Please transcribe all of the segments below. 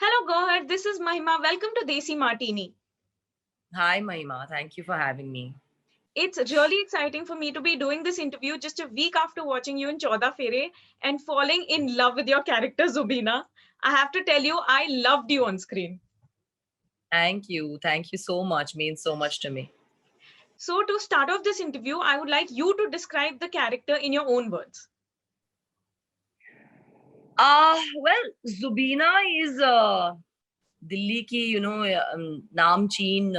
Hello, Gohar. This is Mahima. Welcome to Desi Martini. Hi, Mahima. Thank you for having me. It's really exciting for me to be doing this interview just a week after watching you in Chauda Fere and falling in love with your character, Zubina. I have to tell you, I loved you on screen. Thank you. Thank you so much. Means so much to me. So, to start off this interview, I would like you to describe the character in your own words. Well, Zubina is Delhi ki, namcheen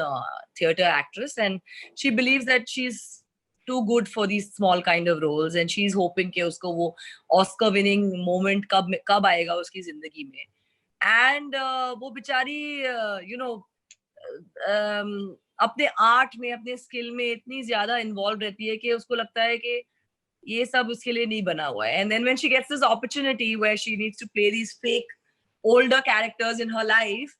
theater actress, and she believes that she's too good for these small kind of roles, and she's hoping कि उसको वो Oscar winning moment कब आएगा उसकी जिंदगी में. And वो बेचारी अपने आर्ट में अपने स्किल में इतनी ज्यादा इन्वॉल्व रहती है कि उसको लगता है कि ये सब उसके लिए नहीं बना हुआ है. And then when she gets this opportunity where she needs to play these fake older characters in her life,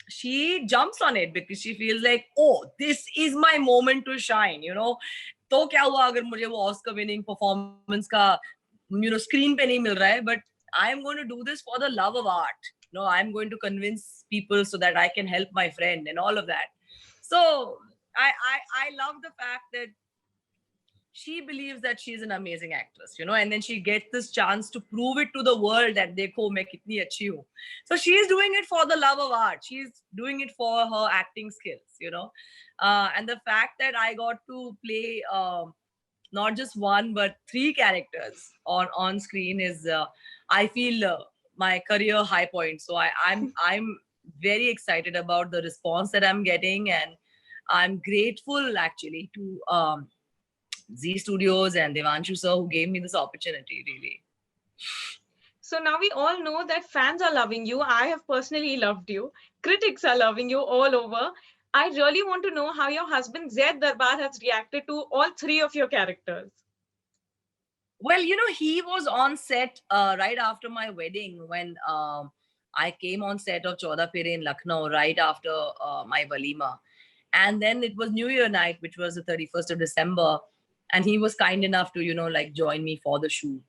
she jumps on it because she feels like, oh, this is my moment to shine. तो क्या हुआ अगर मुझे वो Oscar winning performance का screen पे नहीं मिल रहा है, but I am going to do this for the love of art. I'm going to convince people so that I can help my friend and all of that. So I love the fact that she believes that she's an amazing actress, and then she gets this chance to prove it to the world that dekho main kitni achhi hu. So she's doing it for the love of art. She's doing it for her acting skills. And the fact that I got to play not just one but three characters on screen is I feel my career high point. So I'm very excited about the response that I'm getting, and I'm grateful actually to Z Studios and Devanshu sir who gave me this opportunity, really. So now we all know that fans are loving you. I have personally loved you. Critics are loving you all over. I really want to know how your husband Zaid Darbar has reacted to all three of your characters. Well, he was on set right after my wedding when I came on set of Chauda Fere in Lucknow right after my Walima. And then it was New Year night, which was the 31st of December. And he was kind enough to, join me for the shoot.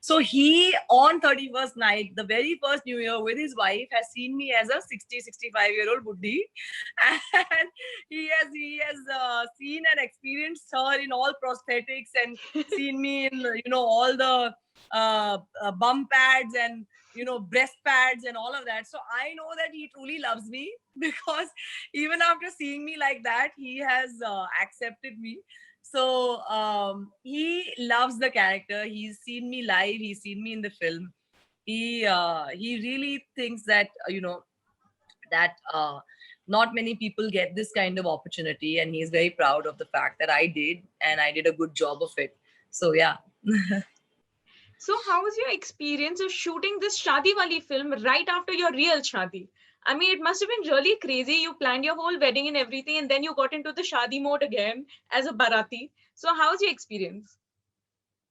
So he, on 31st night, the very first New Year with his wife, has seen me as a 60, 65-year-old buddhi. And he has seen and experienced her in all prosthetics and seen me in, all the bum pads and, breast pads and all of that. So I know that he truly loves me because even after seeing me like that, he has accepted me. So he loves the character. He's seen me live. He's seen me in the film. He really thinks that that not many people get this kind of opportunity, and he's very proud of the fact that I did, and I did a good job of it. So yeah. So how was your experience of shooting this Shadi Wali film right after your real Shadi? I mean, it must have been really crazy. You planned your whole wedding and everything, and then you got into the Shadi mode again as a Barati. So how was your experience?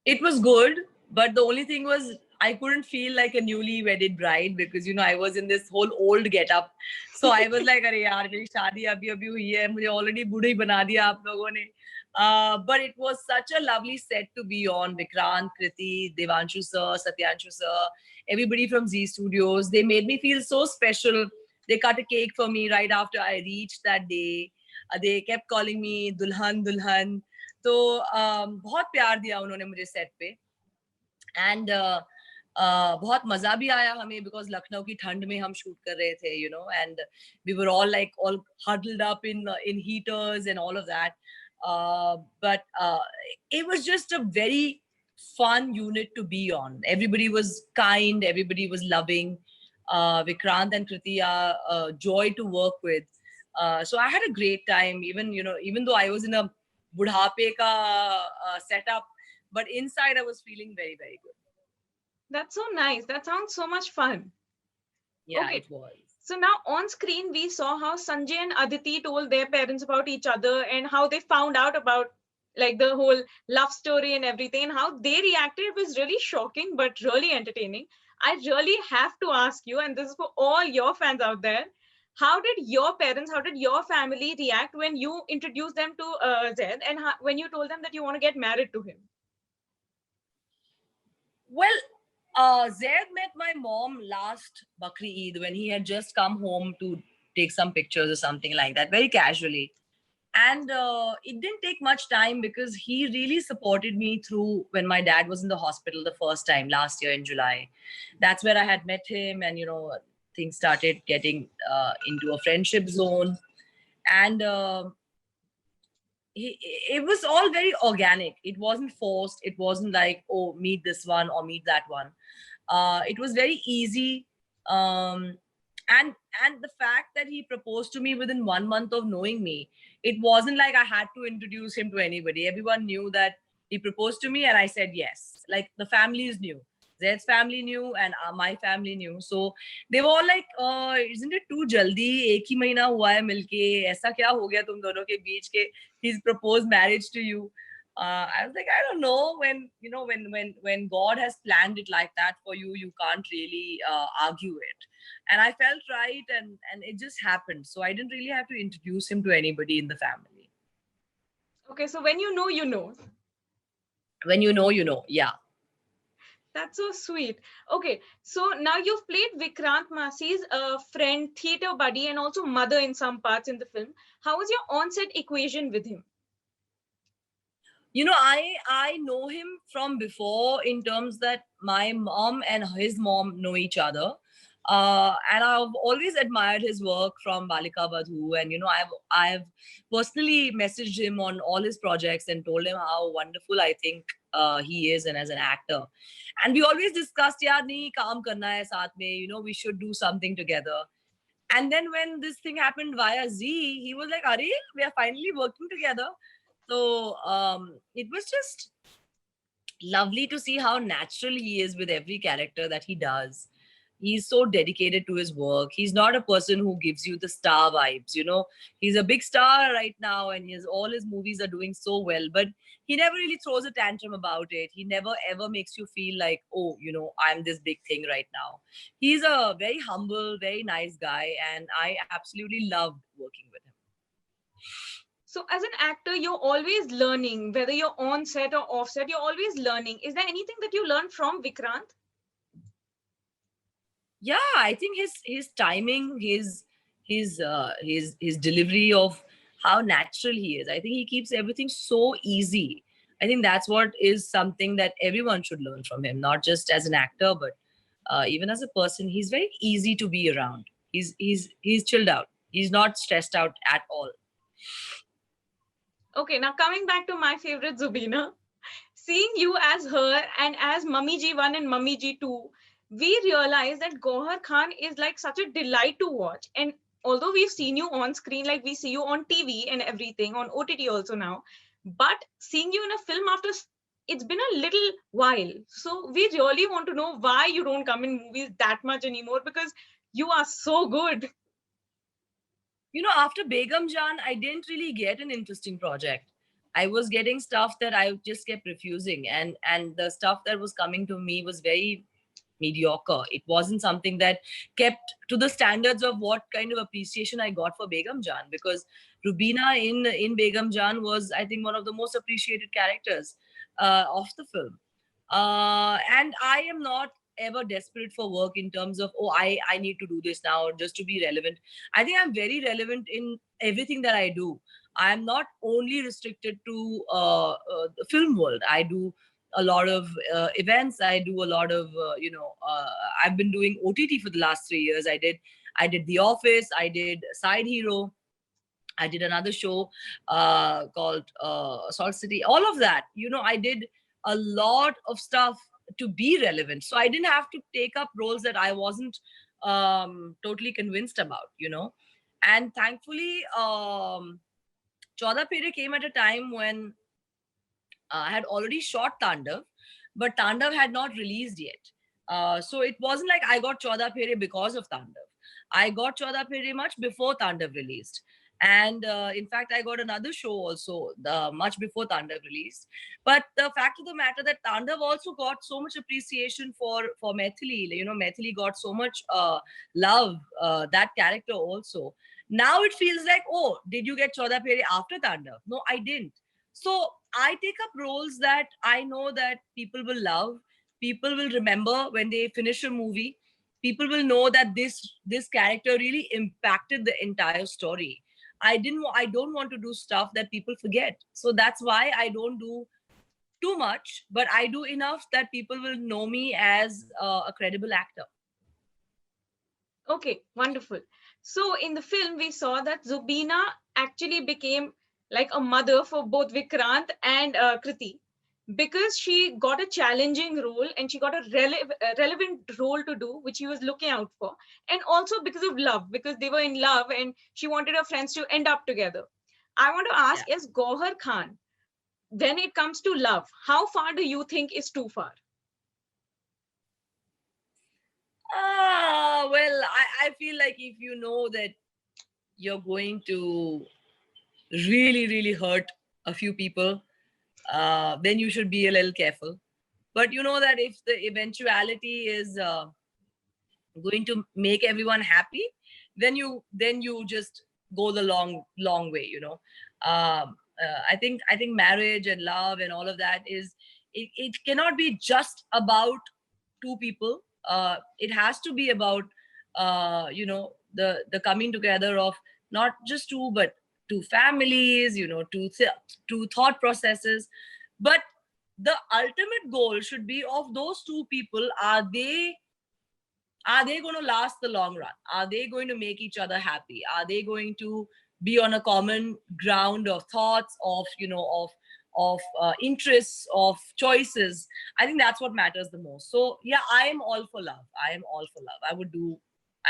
It was good, but the only thing was I couldn't feel like a newly wedded bride because I was in this whole old get-up. So I was like, "Arey yaar, meri shaadi abhi abhi hui hai. Mujhe already budi bana diya aap logon ne." But it was such a lovely set to be on. Vikrant, Kriti, Devanshu sir, Satyanshu sir, everybody from Z Studios. They made me feel so special. They cut a cake for me right after I reached that day. They kept calling me Dulhan, Dulhan. तो बहुत प्यार दिया उन्होंने मुझे set पे. And बहुत मजा भी आया हमें बिकॉज लखनऊ की ठंड में हम शूट कर रहे थे and we were all like all huddled up in heaters and all of that. But it was just a very fun unit to be on. Everybody was kind, everybody was loving. Vikrant and Kriti are joy to work with. So I had a great time, even though I was in a budhape ka setup, but inside I was feeling very, very good. That's so nice. That sounds so much fun. Yeah, Okay. it was. So now on screen, we saw how Sanjay and Aditi told their parents about each other and how they found out about like the whole love story and everything and how they reacted. It was really shocking, but really entertaining. I really have to ask you, and this is for all your fans out there, how did your parents, how did your family react when you introduced them to Zed and when you told them that you want to get married to him? Well, Zaid met my mom last Bakri Eid when he had just come home to take some pictures or something like that, very casually. And it didn't take much time because he really supported me through when my dad was in the hospital the first time last year in July. That's where I had met him, and things started getting into a friendship zone. And it was all very organic. It wasn't forced. It wasn't like, oh, meet this one or meet that one. It was very easy. um, and the fact that he proposed to me within 1 month of knowing me, it wasn't like I had to introduce him to anybody. Everyone knew that he proposed to me, and I said yes. Like, the families knew, Zed's family knew, and my family knew. So they were all like, isn't it too jaldi, एक ही महीना हुआ है मिलके, ऐसा क्या हो गया तुम दोनों के बीच के, he's proposed marriage to you. I was like, I don't know. When God has planned it like that for you, you can't really argue it. And I felt right, and it just happened. So I didn't really have to introduce him to anybody in the family. Okay, so when you know, you know. When you know, you know. Yeah. That's so sweet. Okay, so now you've played Vikrant Masi's friend, theater buddy, and also mother in some parts in the film. How was your on-set equation with him? I know him from before, in terms that my mom and his mom know each other. And I've always admired his work from Balika Badhu. And I've personally messaged him on all his projects and told him how wonderful I think he is, and as an actor. And we always discussed, yaar, nahi, kaam karna hai saath mein, we should do something together. And then when this thing happened via Z, he was like, Are, we are finally working together. So it was just lovely to see how natural he is with every character that he does. He's so dedicated to his work. He's not a person who gives you the star vibes. He's a big star right now, and all his movies are doing so well, but he never really throws a tantrum about it. He never ever makes you feel like, oh, I'm this big thing right now. He's a very humble, very nice guy, and I absolutely loved working with him. So as an actor, you're always learning, whether you're on set or off set, you're always learning. Is there anything that you learned from Vikrant? Yeah, I think his timing, his delivery of how natural he is. I think he keeps everything so easy. I think that's what is something that everyone should learn from him, not just as an actor, but even as a person. He's very easy to be around. He's chilled out. He's not stressed out at all. Okay, now coming back to my favorite Zubina, seeing you as her and as Mummy G1 and Mummy G2, we realize that Gohar Khan is like such a delight to watch. And although we've seen you on screen, like we see you on TV and everything, on OTT also now, but seeing you in a film after it's been a little while. So we really want to know why you don't come in movies that much anymore, because you are so good. After Begum Jan, I didn't really get an interesting project. I was getting stuff that I just kept refusing, and the stuff that was coming to me was very mediocre. It wasn't something that kept to the standards of what kind of appreciation I got for Begum Jan, because Rubina in Begum Jan was, I think, one of the most appreciated characters of the film. And I am not ever desperate for work in terms of, oh, I need to do this now just to be relevant. I think I'm very relevant in everything that I do. I'm not only restricted to the film world. I do a lot of events. I do a lot of I've been doing OTT for the last 3 years. I did The Office. I did Side Hero. I did another show called Salt City. All of that, I did a lot of stuff to be relevant. So I didn't have to take up roles that I wasn't totally convinced about. And thankfully, Chauda Pere came at a time when I had already shot Tandav, but Tandav had not released yet. So it wasn't like I got Chauda Pere because of Tandav. I got Chauda Pere much before Tandav released. And in fact, I got another show also much before Tandav released. But the fact of the matter that Tandav also got so much appreciation for Maithili. Maithili got so much love, that character also. Now it feels like, oh, did you get Chauda Pere after Tandav? No, I didn't. So I take up roles that I know that people will love, people will remember when they finish a movie. People will know that this character really impacted the entire story. I don't want to do stuff that people forget. So that's why I don't do too much, but I do enough that people will know me as a credible actor. Okay, wonderful. So in the film, we saw that Zubina actually became like a mother for both Vikrant and Kriti, because she got a challenging role and she got a relevant role to do, which she was looking out for. And also because of love, because they were in love and she wanted her friends to end up together. I want to Yeah. ask, as Gauhar Khan, when it comes to love, how far do you think is too far? Well, I feel like if you know that you're going to really, really hurt a few people, then you should be a little careful. But you know that if the eventuality is going to make everyone happy, then you just go the long way. I think marriage and love and all of that it cannot be just about two people. It has to be about the coming together of not just two, but two families, two thought processes. But the ultimate goal should be of those two people. Are they going to last the long run? Are they going to make each other happy? Are they going to be on a common ground of thoughts, of interests, of choices? I think that's what matters the most. So yeah, I am all for love. I am all for love. I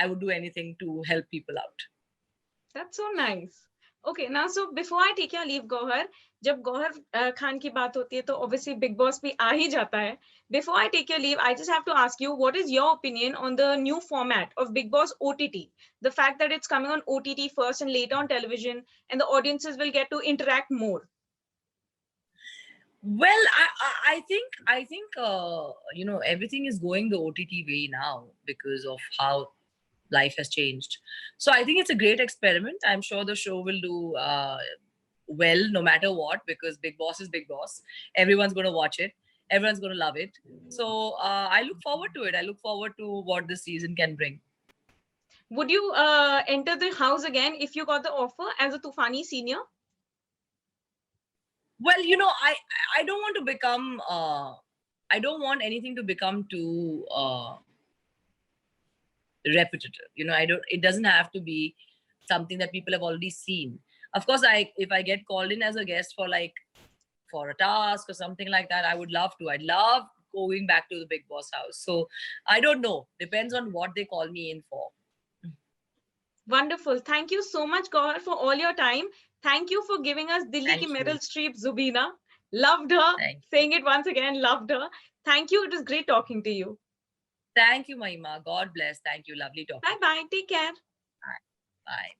would do anything to help people out. That's so nice. Okay, now so before I take your leave, Gauhar, जब गौहर खान की बात होती है तो obviously Big Boss भी आ ही जाता है. Before I take your leave, I just have to ask you, what is your opinion on the new format of Big Boss OTT? The fact that it's coming on OTT first and later on television, and the audiences will get to interact more. Well, I think everything is going the OTT way now because of how life has changed. So I think it's a great experiment. I'm sure the show will do well no matter what, because Big Boss is Big Boss. Everyone's going to watch it. Everyone's going to love it. So I look forward to it. I look forward to what this season can bring. Would you enter the house again if you got the offer as a Tufani senior? Well, I don't want to become. I don't want anything to become too repetitive. I don't. It doesn't have to be something that people have already seen. Of course, if I get called in as a guest for a task or something like that, I would love to. I'd love going back to the Big Boss house. So I don't know. Depends on what they call me in for. Wonderful. Thank you so much, Gauhar, for all your time. Thank you for giving us Delhi ki Meryl Streep, Zubina. Loved her. Saying it once again, loved her. Thank you. It was great talking to you. Thank you, Mahima. God bless. Thank you. Lovely talking. Bye-bye. Take care. Bye. Bye.